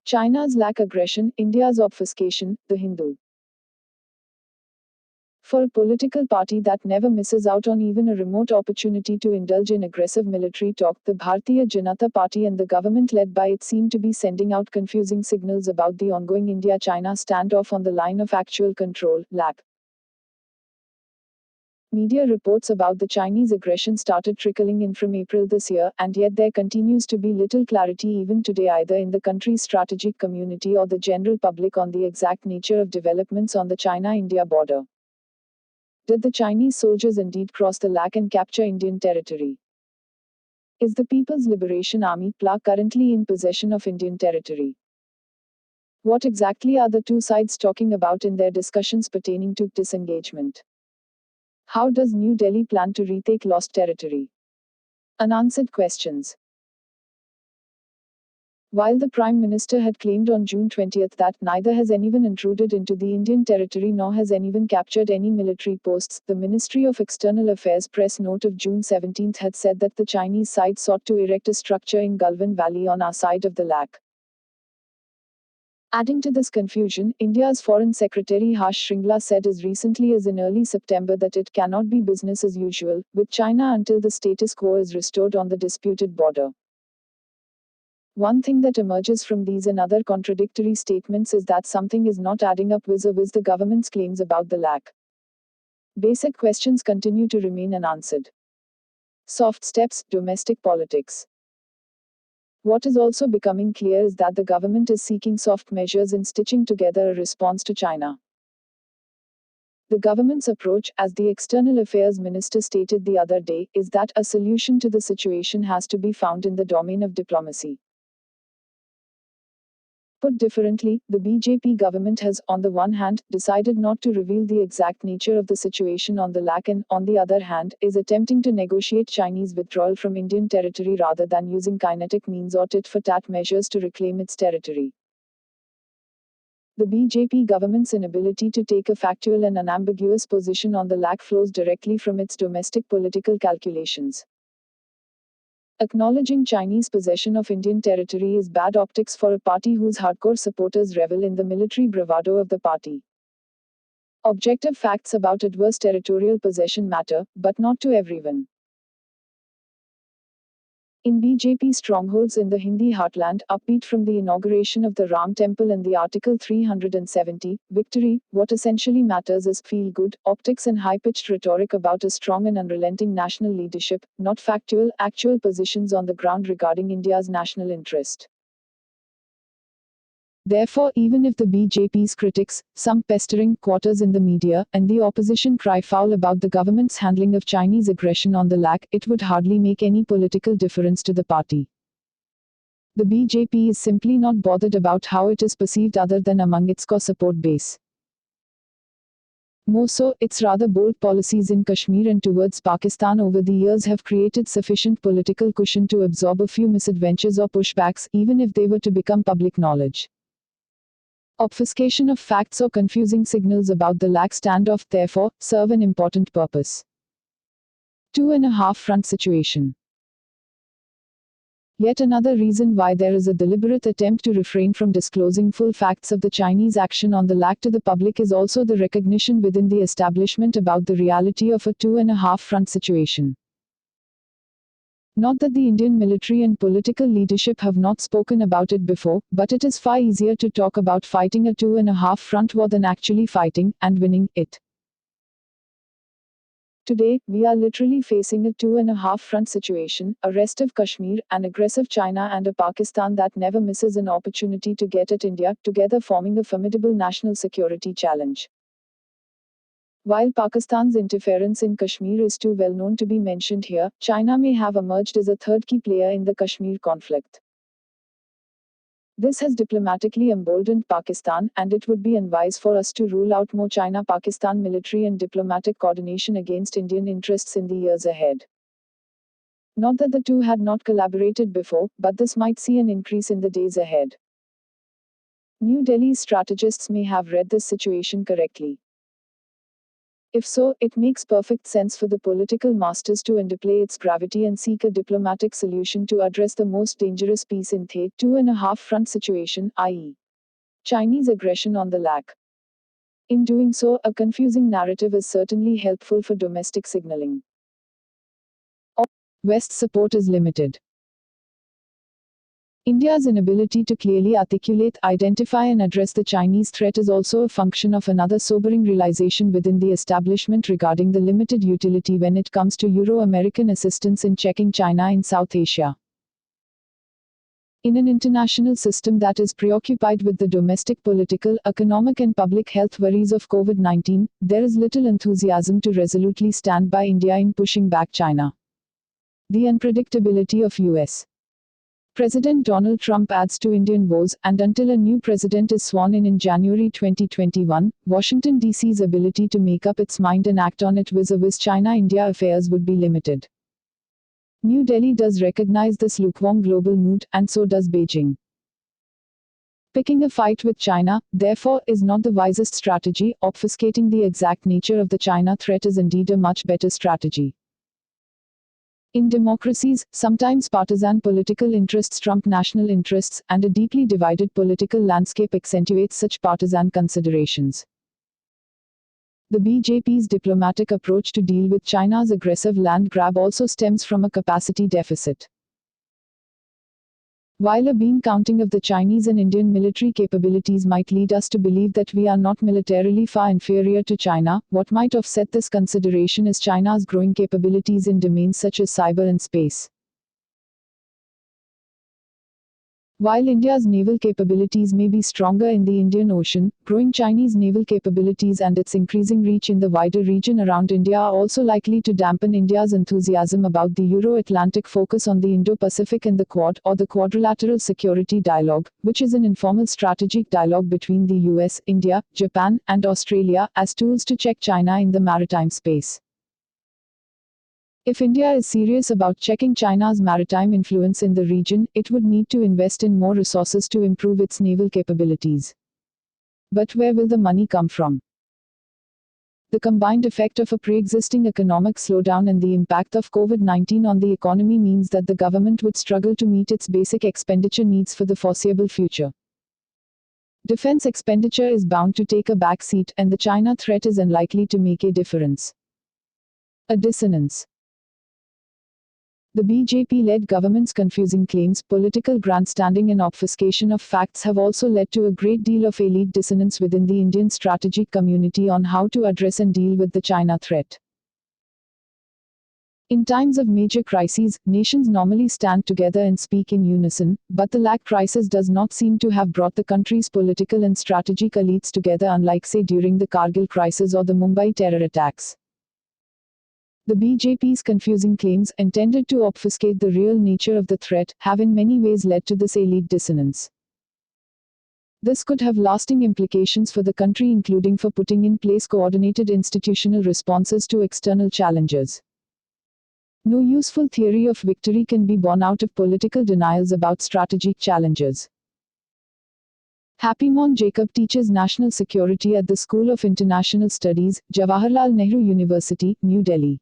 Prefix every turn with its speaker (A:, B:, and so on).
A: China's lack aggression, India's obfuscation, The Hindu. For a political party that never misses out on even a remote opportunity to indulge in aggressive military talk, the Bharatiya Janata Party and the government led by it seem to be sending out confusing signals about the ongoing India-China standoff on the line of actual control, lack. Media reports about the Chinese aggression started trickling in from April this year, and yet there continues to be little clarity even today either in the country's strategic community or the general public on the exact nature of developments on the China-India border. Did the Chinese soldiers indeed cross the Lak and capture Indian territory? Is the People's Liberation Army (PLA) currently in possession of Indian territory? What exactly are the two sides talking about in their discussions pertaining to disengagement? How does New Delhi plan to retake lost territory? Unanswered questions. While the Prime Minister had claimed on June 20 that neither has anyone intruded into the Indian territory nor has anyone captured any military posts, the Ministry of External Affairs press note of June 17 had said that the Chinese side sought to erect a structure in Galwan Valley on our side of the Lak. Adding to this confusion, India's Foreign Secretary Harsh Shringla said as recently as in early September that it cannot be business as usual with China until the status quo is restored on the disputed border. One thing that emerges from these and other contradictory statements is that something is not adding up vis-a-vis the government's claims about the Lak. Basic questions continue to remain unanswered. Soft steps, domestic politics. What is also becoming clear is that the government is seeking soft measures in stitching together a response to China. The government's approach, as the External Affairs Minister stated the other day, is that a solution to the situation has to be found in the domain of diplomacy. Put differently, the BJP government has, on the one hand, decided not to reveal the exact nature of the situation on the Lak and, on the other hand, is attempting to negotiate Chinese withdrawal from Indian territory rather than using kinetic means or tit-for-tat measures to reclaim its territory. The BJP government's inability to take a factual and unambiguous position on the Lak flows directly from its domestic political calculations. Acknowledging Chinese possession of Indian territory is bad optics for a party whose hardcore supporters revel in the military bravado of the party. Objective facts about adverse territorial possession matter, but not to everyone. In BJP strongholds in the Hindi heartland, upbeat from the inauguration of the Ram Temple and the Article 370, victory, what essentially matters is feel-good, optics and high-pitched rhetoric about a strong and unrelenting national leadership, not factual, actual positions on the ground regarding India's national interest. Therefore, even if the BJP's critics, some pestering quarters in the media, and the opposition cry foul about the government's handling of Chinese aggression on the Lak, it would hardly make any political difference to the party. The BJP is simply not bothered about how it is perceived other than among its core support base. More so, its rather bold policies in Kashmir and towards Pakistan over the years have created sufficient political cushion to absorb a few misadventures or pushbacks, even if they were to become public knowledge. Obfuscation of facts or confusing signals about the Lak standoff, therefore, serve an important purpose. 2.5 front situation. Yet another reason why there is a deliberate attempt to refrain from disclosing full facts of the Chinese action on the Lak to the public is also the recognition within the establishment about the reality of a 2.5 front situation. Not that the Indian military and political leadership have not spoken about it before, but it is far easier to talk about fighting a 2.5 front war than actually fighting, and winning, it. Today, we are literally facing a 2.5 front situation, a restive Kashmir, an aggressive China and a Pakistan that never misses an opportunity to get at India, together forming a formidable national security challenge. While Pakistan's interference in Kashmir is too well known to be mentioned here, China may have emerged as a third key player in the Kashmir conflict. This has diplomatically emboldened Pakistan, and it would be unwise for us to rule out more China-Pakistan military and diplomatic coordination against Indian interests in the years ahead. Not that the two had not collaborated before, but this might see an increase in the days ahead. New Delhi's strategists may have read this situation correctly. If so, it makes perfect sense for the political masters to underplay its gravity and seek a diplomatic solution to address the most dangerous piece in the 2.5 front situation, i.e., Chinese aggression on the LAC. In doing so, a confusing narrative is certainly helpful for domestic signaling. West support is limited. India's inability to clearly articulate, identify and address the Chinese threat is also a function of another sobering realization within the establishment regarding the limited utility when it comes to Euro-American assistance in checking China in South Asia. In an international system that is preoccupied with the domestic political, economic and public health worries of COVID-19, there is little enthusiasm to resolutely stand by India in pushing back China. The unpredictability of U.S. President Donald Trump adds to Indian woes, and until a new president is sworn in January 2021, Washington D.C.'s ability to make up its mind and act on it vis-a-vis China-India affairs would be limited. New Delhi does recognize this lukewarm global mood, and so does Beijing. Picking a fight with China, therefore, is not the wisest strategy. Obfuscating the exact nature of the China threat is indeed a much better strategy. In democracies, sometimes partisan political interests trump national interests, and a deeply divided political landscape accentuates such partisan considerations. The BJP's diplomatic approach to deal with China's aggressive land grab also stems from a capacity deficit. While a bean counting of the Chinese and Indian military capabilities might lead us to believe that we are not militarily far inferior to China, what might offset this consideration is China's growing capabilities in domains such as cyber and space. While India's naval capabilities may be stronger in the Indian Ocean, growing Chinese naval capabilities and its increasing reach in the wider region around India are also likely to dampen India's enthusiasm about the Euro-Atlantic focus on the Indo-Pacific and the Quad, or the Quadrilateral Security Dialogue, which is an informal strategic dialogue between the US, India, Japan, and Australia, as tools to check China in the maritime space. If India is serious about checking China's maritime influence in the region, it would need to invest in more resources to improve its naval capabilities. But where will the money come from? The combined effect of a pre-existing economic slowdown and the impact of COVID-19 on the economy means that the government would struggle to meet its basic expenditure needs for the foreseeable future. Defense expenditure is bound to take a back seat, and the China threat is unlikely to make a difference. A dissonance. The BJP-led government's confusing claims, political grandstanding and obfuscation of facts have also led to a great deal of elite dissonance within the Indian strategic community on how to address and deal with the China threat. In times of major crises, nations normally stand together and speak in unison, but the LAC crisis does not seem to have brought the country's political and strategic elites together, unlike, say, during the Kargil crisis or the Mumbai terror attacks. The BJP's confusing claims, intended to obfuscate the real nature of the threat, have in many ways led to this elite dissonance. This could have lasting implications for the country, including for putting in place coordinated institutional responses to external challenges. No useful theory of victory can be born out of political denials about strategic challenges. Happymon Jacob teaches national security at the School of International Studies, Jawaharlal Nehru University, New Delhi.